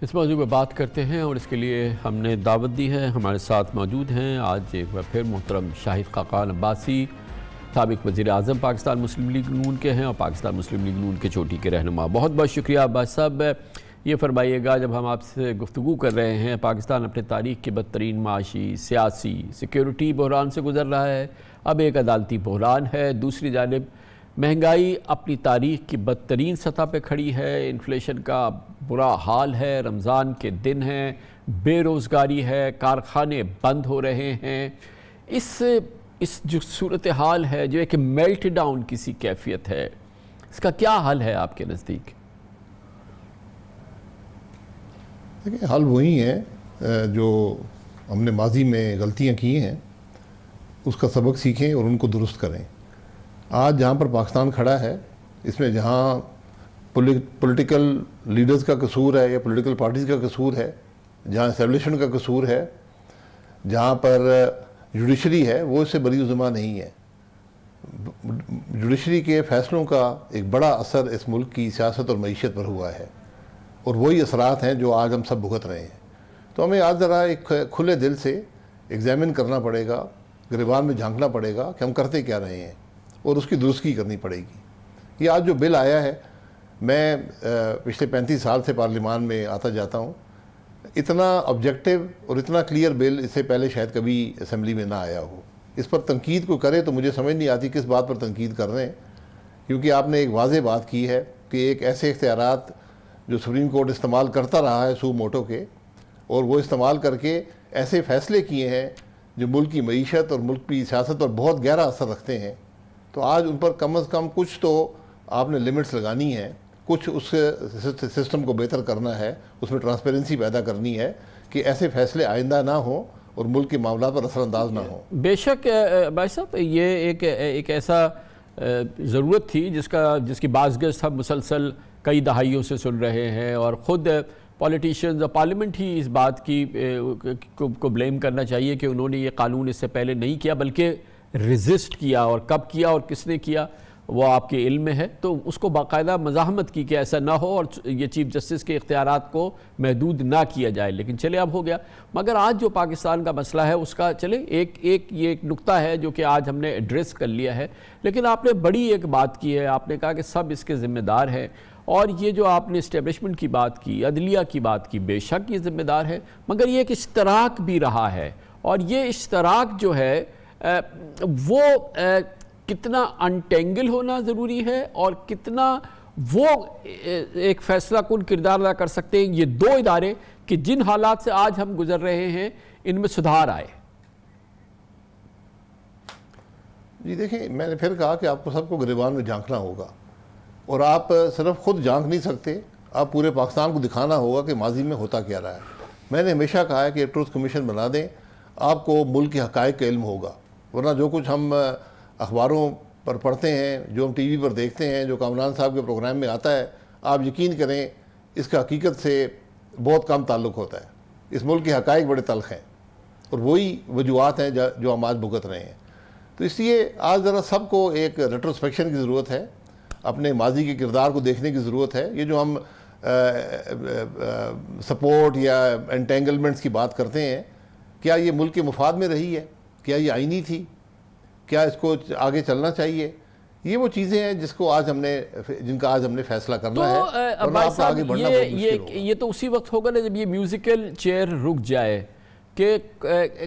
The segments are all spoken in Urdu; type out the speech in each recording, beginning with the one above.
اس موضوع پہ بات کرتے ہیں اور اس کے لیے ہم نے دعوت دی ہے. ہمارے ساتھ موجود ہیں آج ایک بار پھر محترم شاہد خاقان عباسی، سابق وزیر اعظم پاکستان مسلم لیگ نون کے ہیں اور پاکستان مسلم لیگ نون کے چوٹی کے رہنما. بہت بہت شکریہ عباس صاحب. یہ فرمائیے گا، جب ہم آپ سے گفتگو کر رہے ہیں، پاکستان اپنے تاریخ کے بدترین معاشی، سیاسی، سیکیورٹی بحران سے گزر رہا ہے، اب ایک عدالتی بحران ہے، دوسری جانب مہنگائی اپنی تاریخ کی بدترین سطح پہ کھڑی ہے، انفلیشن کا برا حال ہے، رمضان کے دن ہیں، بے روزگاری ہے، کارخانے بند ہو رہے ہیں. اس جو صورتحال ہے، جو ایک میلٹ ڈاؤن کسی کیفیت ہے، اس کا کیا حل ہے آپ کے نزدیک؟ دیکھیں، حل وہی ہے جو ہم نے ماضی میں غلطیاں کی ہیں، اس کا سبق سیکھیں اور ان کو درست کریں. آج جہاں پر پاکستان کھڑا ہے، اس میں جہاں پولیٹیکل لیڈرز کا قصور ہے یا پولیٹیکل پارٹیز کا قصور ہے، جہاں اسٹیبلشمنٹ کا قصور ہے، جہاں پر جوڈیشری ہے، وہ اس سے بری عظمہ نہیں ہے. جوڈیشری کے فیصلوں کا ایک بڑا اثر اس ملک کی سیاست اور معیشت پر ہوا ہے، اور وہی اثرات ہیں جو آج ہم سب بھگت رہے ہیں. تو ہمیں آج ذرا ایک کھلے دل سے ایگزامن کرنا پڑے گا، گریبان میں جھانکنا پڑے گا کہ ہم کرتے کیا رہے ہیں، اور اس کی درستگی کرنی پڑے گی. یہ آج جو بل آیا ہے، میں پچھلے 35 سال سے پارلیمان میں آتا جاتا ہوں، اتنا آبجیکٹو اور اتنا کلیئر بل اس سے پہلے شاید کبھی اسمبلی میں نہ آیا ہو. اس پر تنقید کو کرے تو مجھے سمجھ نہیں آتی کس بات پر تنقید کر رہے ہیں، کیونکہ آپ نے ایک واضح بات کی ہے کہ ایک ایسے اختیارات جو سپریم کورٹ استعمال کرتا رہا ہے سو موٹو کے، اور وہ استعمال کر کے ایسے فیصلے کیے ہیں جو ملک کی معیشت اور ملک کی سیاست پر بہت گہرا اثر رکھتے ہیں. تو آج ان پر کم از کم کچھ تو آپ نے لمٹس لگانی ہے، کچھ اس سسٹم کو بہتر کرنا ہے، اس میں ٹرانسپیرنسی پیدا کرنی ہے کہ ایسے فیصلے آئندہ نہ ہوں اور ملک کے معاملات پر اثر انداز نہ ہوں. بے شک بھائی صاحب، یہ ایک ایسا ضرورت تھی جس کی بازگشت ہم مسلسل کئی دہائیوں سے سن رہے ہیں، اور خود پولیٹیشنز اور پارلیمنٹ ہی اس بات کی کو بلیم کرنا چاہیے کہ انہوں نے یہ قانون اس سے پہلے نہیں کیا، بلکہ ریزسٹ کیا، اور کب کیا اور کس نے کیا وہ آپ کے علم میں ہے. تو اس کو باقاعدہ مزاحمت کی کہ ایسا نہ ہو اور یہ چیف جسٹس کے اختیارات کو محدود نہ کیا جائے. لیکن چلے اب ہو گیا. مگر آج جو پاکستان کا مسئلہ ہے اس کا چلے ایک نقطہ ہے جو کہ آج ہم نے ایڈریس کر لیا ہے. لیکن آپ نے بڑی ایک بات کی ہے، آپ نے کہا کہ سب اس کے ذمہ دار ہیں، اور یہ جو آپ نے اسٹیبلشمنٹ کی بات کی، عدلیہ کی بات کی، بے شک یہ ذمہ دار ہے، مگر یہ ایک اشتراک بھی رہا ہے. اور یہ اشتراک جو ہے وہ کتنا انٹینگل ہونا ضروری ہے اور کتنا وہ ایک فیصلہ کن کردار ادا کر سکتے ہیں یہ دو ادارے کہ جن حالات سے آج ہم گزر رہے ہیں ان میں سدھار آئے. جی دیکھیں، میں نے پھر کہا کہ آپ کو سب کو گریبان میں جھانکنا ہوگا، اور آپ صرف خود جھانک نہیں سکتے، آپ پورے پاکستان کو دکھانا ہوگا کہ ماضی میں ہوتا کیا رہا ہے. میں نے ہمیشہ کہا ہے کہ ایک ٹروتھ کمیشن بنا دیں، آپ کو ملک کے حقائق کا علم ہوگا. ورنہ جو کچھ ہم اخباروں پر پڑھتے ہیں، جو ہم ٹی وی پر دیکھتے ہیں، جو کامران صاحب کے پروگرام میں آتا ہے، آپ یقین کریں اس کا حقیقت سے بہت کم تعلق ہوتا ہے. اس ملک کے حقائق بڑے تلخ ہیں، اور وہی وجوہات ہیں جو ہم آج بھگت رہے ہیں. تو اس لیے آج ذرا سب کو ایک ریٹروسپیکشن کی ضرورت ہے، اپنے ماضی کے کردار کو دیکھنے کی ضرورت ہے. یہ جو ہم سپورٹ یا انٹینگلمنٹس کی بات کرتے ہیں، کیا یہ ملک کے مفاد میں رہی ہے؟ کیا یہ آئینی تھی؟ کیا اس کو آگے چلنا چاہیے؟ یہ وہ چیزیں ہیں جن کا آج ہم نے فیصلہ کرنا ہے. تو بھائی صاحب، یہ تو اسی وقت ہوگا نا جب یہ میوزیکل چیئر رک جائے کہ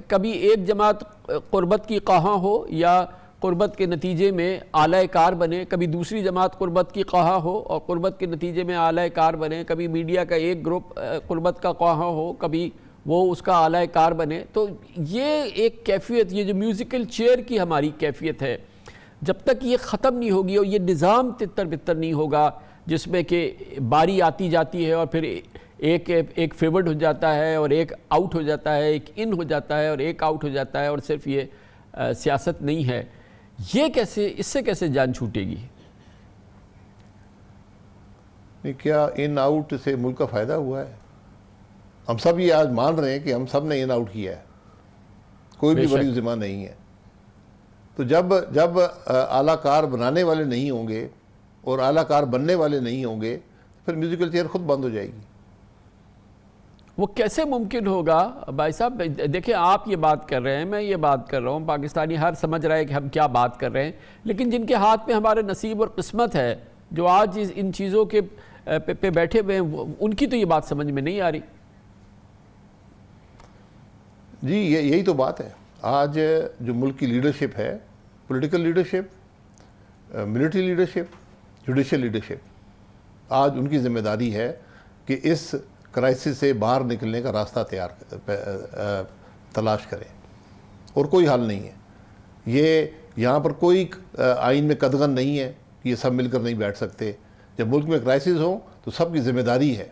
کبھی ایک جماعت قربت کی خواہاں ہو یا قربت کے نتیجے میں اعلی کار بنے، کبھی دوسری جماعت قربت کی خواہاں ہو اور قربت کے نتیجے میں اعلی کار بنے، کبھی میڈیا کا ایک گروپ قربت کا خواہاں ہو، کبھی وہ اس کا اعلی کار بنے. تو یہ ایک کیفیت، یہ جو میوزیکل چیئر کی ہماری کیفیت ہے، جب تک یہ ختم نہیں ہوگی اور یہ نظام تتر بتر نہیں ہوگا جس میں کہ باری آتی جاتی ہے اور پھر ایک فیورڈ ہو جاتا ہے اور ایک آؤٹ ہو جاتا ہے، ایک ان ہو جاتا ہے اور ایک آؤٹ ہو جاتا ہے، اور صرف یہ سیاست نہیں ہے، اس سے کیسے جان چھوٹے گی؟ کیا ان آؤٹ سے ملک کا فائدہ ہوا ہے؟ ہم سب یہ آج مان رہے ہیں کہ ہم سب نے ان آؤٹ کیا ہے، کوئی بھی بڑی ذمہ نہیں ہے. تو جب اعلیٰ کار بنانے والے نہیں ہوں گے اور اعلیٰ کار بننے والے نہیں ہوں گے، پھر میوزیکل چیئر خود بند ہو جائے گی. وہ کیسے ممکن ہوگا بھائی صاحب؟ دیکھیں آپ یہ بات کر رہے ہیں، میں یہ بات کر رہا ہوں، پاکستانی ہر سمجھ رہا ہے کہ ہم کیا بات کر رہے ہیں، لیکن جن کے ہاتھ میں ہمارے نصیب اور قسمت ہے، جو آج ان چیزوں کے پہ بیٹھے ہوئے ہیں، ان کی تو یہ بات سمجھ میں نہیں آ رہی۔ جی یہی تو بات ہے۔ آج جو ملک کی لیڈرشپ ہے، political leadership, military leadership, judicial leadership, آج ان کی ذمہ داری ہے کہ اس کرائسس سے باہر نکلنے کا راستہ تلاش کریں، اور کوئی حل نہیں ہے۔ یہ یہاں پر کوئی آئین میں قدغن نہیں ہے کہ یہ سب مل کر نہیں بیٹھ سکتے۔ جب ملک میں کرائسس ہوں تو سب کی ذمہ داری ہے،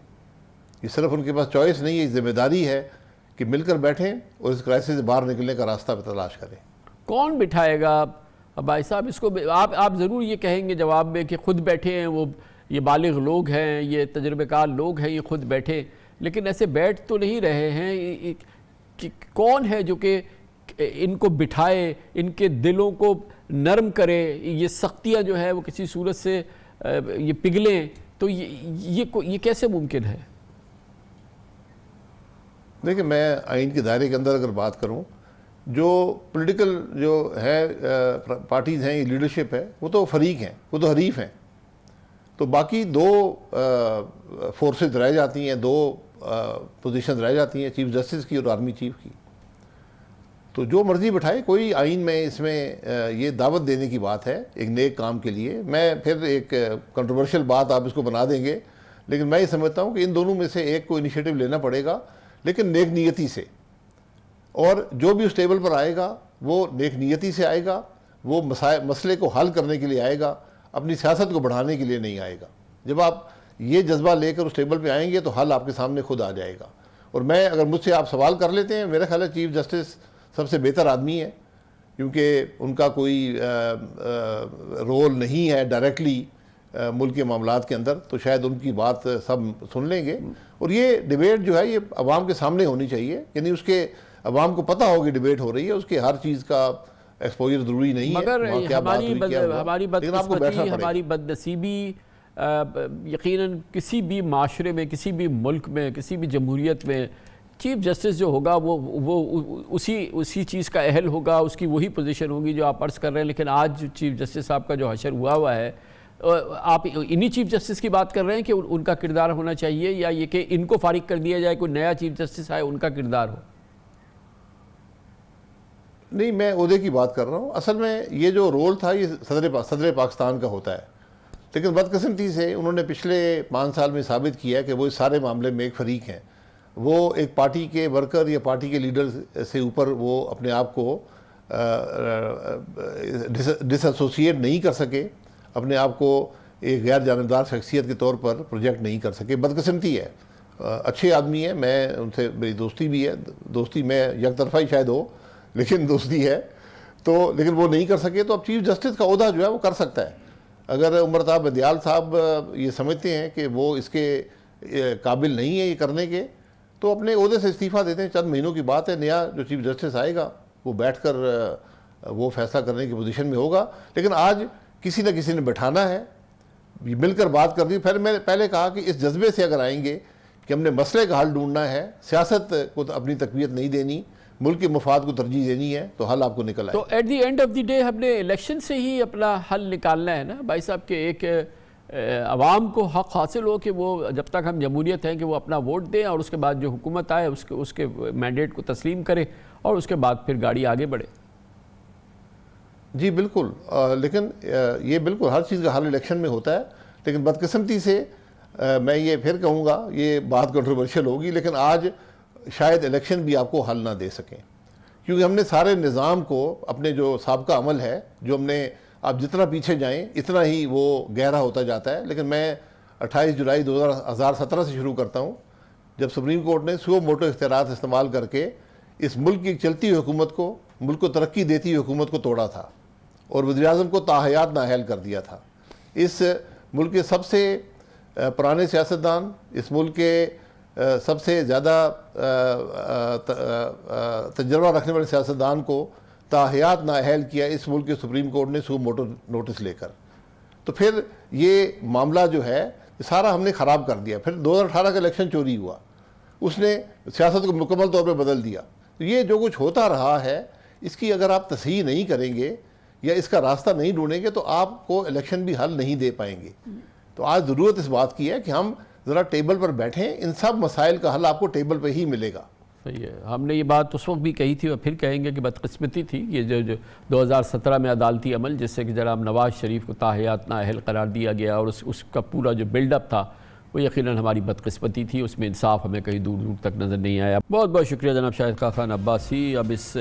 یہ صرف ان کے پاس چوائس نہیں ہے، یہ ذمہ داری ہے کہ مل کر بیٹھیں اور اس کرائسس سے باہر نکلنے کا راستہ تلاش کریں۔ کون بٹھائے گا بھائی صاحب اس کو؟ آپ ضرور یہ کہیں گے جواب میں کہ خود بیٹھے ہیں، وہ یہ بالغ لوگ ہیں، یہ تجربہ کار لوگ ہیں، یہ خود بیٹھے، لیکن ایسے بیٹھ تو نہیں رہے ہیں۔ کون ہے جو کہ ان کو بٹھائے، ان کے دلوں کو نرم کرے، یہ سختیاں جو ہے وہ کسی صورت سے یہ پگھلیں؟ تو یہ کیسے ممکن ہے؟ دیکھیں، میں آئین کے دائرے کے اندر اگر بات کروں، جو پولیٹیکل جو ہے پارٹیز ہیں، یہ لیڈرشپ ہے، وہ تو فریق ہیں، وہ تو حریف ہیں، تو باقی دو فورسز رہ جاتی ہیں، دو پوزیشنز رہ جاتی ہیں، چیف جسٹس کی اور آرمی چیف کی۔ تو جو مرضی بٹھائے، کوئی آئین میں اس میں یہ دعوت دینے کی بات ہے ایک نیک کام کے لیے۔ میں پھر ایک کنٹروورشل بات آپ اس کو بنا دیں گے، لیکن میں یہ سمجھتا ہوں کہ ان دونوں میں سے ایک کو انیشیٹو لینا پڑے گا، لیکن نیک نیتی سے، اور جو بھی اس ٹیبل پر آئے گا وہ نیک نیتی سے آئے گا، وہ مسئلے کو حل کرنے کے لیے آئے گا، اپنی سیاست کو بڑھانے کے لیے نہیں آئے گا۔ جب آپ یہ جذبہ لے کر اس ٹیبل پہ آئیں گے تو حل آپ کے سامنے خود آ جائے گا۔ اور میں اگر مجھ سے آپ سوال کر لیتے ہیں، میرا خیال ہے چیف جسٹس سب سے بہتر آدمی ہے، کیونکہ ان کا کوئی رول نہیں ہے ڈائریکٹلی ملک کے معاملات کے اندر، تو شاید ان کی بات سب سن لیں گے۔ اور یہ ڈیبیٹ جو ہے یہ عوام کے سامنے ہونی چاہیے، یعنی اس کے عوام کو پتہ ہوگی ڈیبیٹ ہو رہی ہے، اس کے ہر چیز کا ایکسپوجر ضروری نہیں ہے، مگر ہماری بدنصیبی یقیناً کسی بھی معاشرے میں، کسی بھی ملک میں، کسی بھی جمہوریت میں چیف جسٹس جو ہوگا وہ اسی چیز کا اہل ہوگا، اس کی وہی پوزیشن ہوگی جو آپ عرض کر رہے ہیں۔ لیکن آج چیف جسٹس صاحب کا جو حشر ہوا ہے، آپ انہی چیف جسٹس کی بات کر رہے ہیں کہ ان کا کردار ہونا چاہیے، یا یہ کہ ان کو فارغ کر دیا جائے، کوئی نیا چیف جسٹس آئے ان کا کردار ہو؟ نہیں، میں عہدے کی بات کر رہا ہوں۔ اصل میں یہ جو رول تھا یہ صدر پاکستان کا ہوتا ہے، لیکن بدقسمتی سے انہوں نے پچھلے 5 سال میں ثابت کیا کہ وہ اس سارے معاملے میں ایک فریق ہیں۔ وہ ایک پارٹی کے ورکر یا پارٹی کے لیڈر سے اوپر وہ اپنے آپ کو ڈس ایسوسیٹ نہیں کر سکے، اپنے آپ کو ایک غیر جانبدار شخصیت کے طور پر پروجیکٹ نہیں کر سکے۔ بدقسمتی ہے، اچھے آدمی ہیں، میں ان سے میری دوستی بھی ہے، دوستی میں یک طرفہ ہی شاید ہو لیکن دوستی ہے، تو لیکن وہ نہیں کر سکے۔ تو اب چیف جسٹس کا عہدہ جو ہے وہ کر سکتا ہے۔ اگر عمرتا بدیال صاحب یہ سمجھتے ہیں کہ وہ اس کے قابل نہیں ہے یہ کرنے کے، تو اپنے عہدے سے استعفیٰ دیتے ہیں۔ چند مہینوں کی بات ہے، نیا جو چیف جسٹس آئے گا وہ بیٹھ کر وہ فیصلہ کرنے کی پوزیشن میں ہوگا۔ لیکن آج کسی نہ کسی نے بٹھانا ہے، مل کر بات کر دی۔ پھر میں نے پہلے کہا کہ اس جذبے سے اگر آئیں گے کہ ہم نے مسئلے کا حل ڈھونڈنا ہے، سیاست کو اپنی تقویت نہیں دینی، ملک کے مفاد کو ترجیح دینی ہے، تو حل آپ کو نکل آئے۔ تو at the end of the day ہم نے الیکشن سے ہی اپنا حل نکالنا ہے نا بھائی صاحب، کہ ایک عوام کو حق حاصل ہو کہ وہ جب تک ہم جمہوریت ہیں کہ وہ اپنا ووٹ دیں، اور اس کے بعد جو حکومت آئے اس کے مینڈیٹ کو تسلیم کرے، اور اس کے بعد پھر گاڑی آگے بڑھے۔ جی بالکل، لیکن یہ بالکل ہر چیز کا حل الیکشن میں ہوتا ہے، لیکن بدقسمتی سے میں یہ پھر کہوں گا، یہ بات کنٹروورشل ہوگی، لیکن آج شاید الیکشن بھی آپ کو حل نہ دے سکیں، کیونکہ ہم نے سارے نظام کو اپنے جو سابقہ عمل ہے، جو ہم نے آپ جتنا پیچھے جائیں اتنا ہی وہ گہرا ہوتا جاتا ہے۔ لیکن میں 28 جولائی 2017 سے شروع کرتا ہوں، جب سپریم کورٹ نے سو موٹو اختیارات استعمال کر کے اس ملک کی چلتی ہوئی حکومت کو، ملک کو ترقی دیتی ہوئی حکومت کو توڑا تھا، اور وزیراعظم کو تاحیات نااہل کر دیا تھا۔ اس ملک کے سب سے پرانے سیاستدان، اس ملک کے سب سے زیادہ تجربہ رکھنے والے سیاستدان کو تاحیات نااہل کیا اس ملک کے سپریم کورٹ نے سو موٹو نوٹس لے کر۔ تو پھر یہ معاملہ جو ہے سارا ہم نے خراب کر دیا۔ پھر 2018 کا الیکشن چوری ہوا، اس نے سیاست کو مکمل طور پہ بدل دیا. تو یہ جو کچھ ہوتا رہا ہے اس کی اگر آپ تصحیح نہیں کریں گے یا اس کا راستہ نہیں ڈھونڈیں گے تو آپ کو الیکشن بھی حل نہیں دے پائیں گے. تو آج ضرورت اس بات کی ہے کہ ہم ذرا ٹیبل پر بیٹھیں, ان سب مسائل کا حل آپ کو ٹیبل پہ ہی ملے گا. صحیح ہے. ہم نے یہ بات اس وقت بھی کہی تھی اور پھر کہیں گے کہ بدقسمتی تھی یہ جو 2017 میں عدالتی عمل جس سے کہ جناب نواز شریف کو تاحیات نااہل قرار دیا گیا اور اس کا پورا جو بلڈ اپ تھا وہ یقیناً ہماری بدقسمتی تھی, اس میں انصاف ہمیں کہیں دور دور تک نظر نہیں آیا. بہت بہت شکریہ جناب شاہد خاقان عباسی. اب اس